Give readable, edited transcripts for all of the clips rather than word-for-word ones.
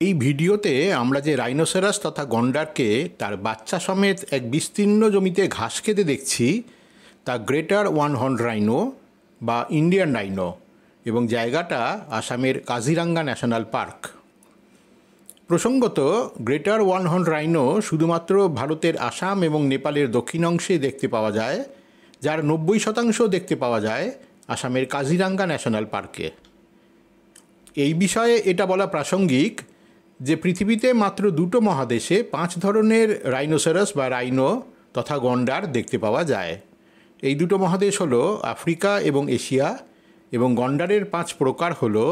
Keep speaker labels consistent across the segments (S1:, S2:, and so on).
S1: এই ভিডিওতে আমরা যে রাইনোসেরাস তথা গন্ডারকে তার বাচ্চা সমেত এক বিস্তীর্ণ জমিতে ঘাস খেতে দেখছি তা গ্রেটার ওয়ান হর্ন রাইনো বা ইন্ডিয়ান রাইনো এবং জায়গাটা আসামের কাজিরাঙ্গা ন্যাশনাল পার্ক। প্রসঙ্গত, গ্রেটার ওয়ান হর্ন রাইনো শুধুমাত্র ভারতের আসাম এবং নেপালের দক্ষিণ অংশে দেখতে পাওয়া যায়, যার 90% দেখতে পাওয়া যায় আসামের কাজিরাঙ্গা ন্যাশনাল পার্কে। এই বিষয়ে এটা বলা প্রাসঙ্গিক যে পৃথিবীতে মাত্র দুটো মহাদেশে 5 ধরনের রাইনোসেরাস বা রাইনো তথা গন্ডার দেখতে পাওয়া যায়। এই দুটো মহাদেশ হলো আফ্রিকা এবং এশিয়া, এবং গন্ডারের 5 প্রকার হলো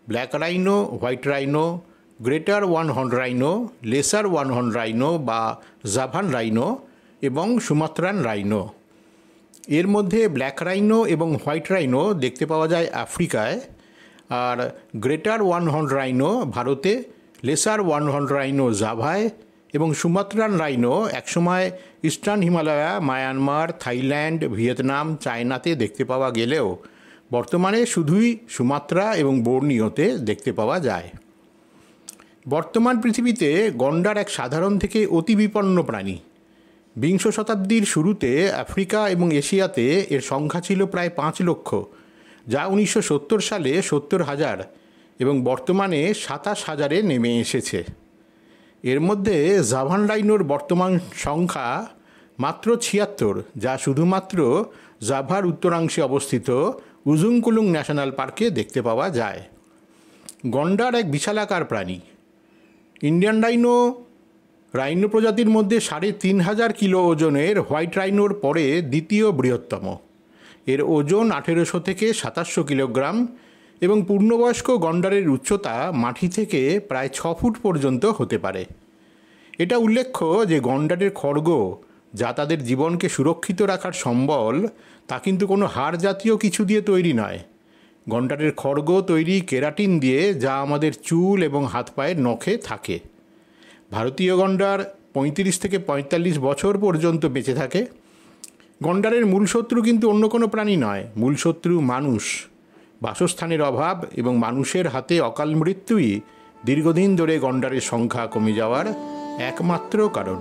S1: black rhino, white rhino, greater one horn rhino, lesser one horn rhino বা জাভান রাইনো এবং সুমাত্রান রাইনো। এর মধ্যে ব্ল্যাক রাইনো এবং হোয়াইট রাইনো দেখতে পাওয়া যায় আফ্রিকায়, আর গ্রেটার ওয়ান হর্ন রাইনো ভারতে, লেসার ওয়ান হর্ন রাইনো জাভায় এবং সুমাত্রান রাইনো একসময় eastern Himalaya, Myanmar, Thailand, Vietnam, চায়নাতে দেখতে পাওয়া গেলেও বর্তমানে শুধুই সুমাত্রা এবং বোর্নিওতে দেখতে পাওয়া যায়। বর্তমান পৃথিবীতে গন্ডার এক সাধারণ থেকে অতি বিপন্ন প্রাণী। বিংশ শতাব্দীর শুরুতে আফ্রিকা এবং এশিয়াতে এর সংখ্যা ছিল প্রায় 5 লক্ষ, যা 1970 সালে 70,000 এবং বর্তমানে 27,000-এ নেমে এসেছে। এর মধ্যে জাভান রাইনোর বর্তমান সংখ্যা মাত্র 76, যা শুধুমাত্র জাভার উত্তরাংশে অবস্থিত উজুংকুলুং ন্যাশনাল পার্কে দেখতে পাওয়া যায়। গন্ডার এক বিশালাকার প্রাণী। ইন্ডিয়ান রাইনো রাইনো প্রজাতির মধ্যে 3,500 কিলো ওজনের হোয়াইট রাইনোর পরে দ্বিতীয় বৃহত্তম। এর ওজন 1800 থেকে 2700 কিলোগ্রাম এবং পূর্ণবয়স্ক গন্ডারের উচ্চতা মাটি থেকে প্রায় 6 ফুট পর্যন্ত হতে পারে। এটা উল্লেখ্য যে গন্ডারের খড়গ, যা তাদের জীবনকে সুরক্ষিত রাখার সম্বল, তা কিন্তু কোনো হাড় জাতীয় কিছু দিয়ে তৈরি নয়। গন্ডারের খড়গ তৈরি কেরাটিন দিয়ে, যা আমাদের চুল এবং হাত পায়ের নখে থাকে। ভারতীয় গন্ডার 35 থেকে 45 বছর পর্যন্ত বেঁচে থাকে। গন্ডারের মূল শত্রু কিন্তু অন্য কোনো প্রাণী নয়, মূল শত্রু মানুষ। বাসস্থানের অভাব এবং মানুষের হাতে অকাল মৃত্যুই দীর্ঘদিন ধরে গন্ডারের সংখ্যা কমে যাওয়ার একমাত্র কারণ।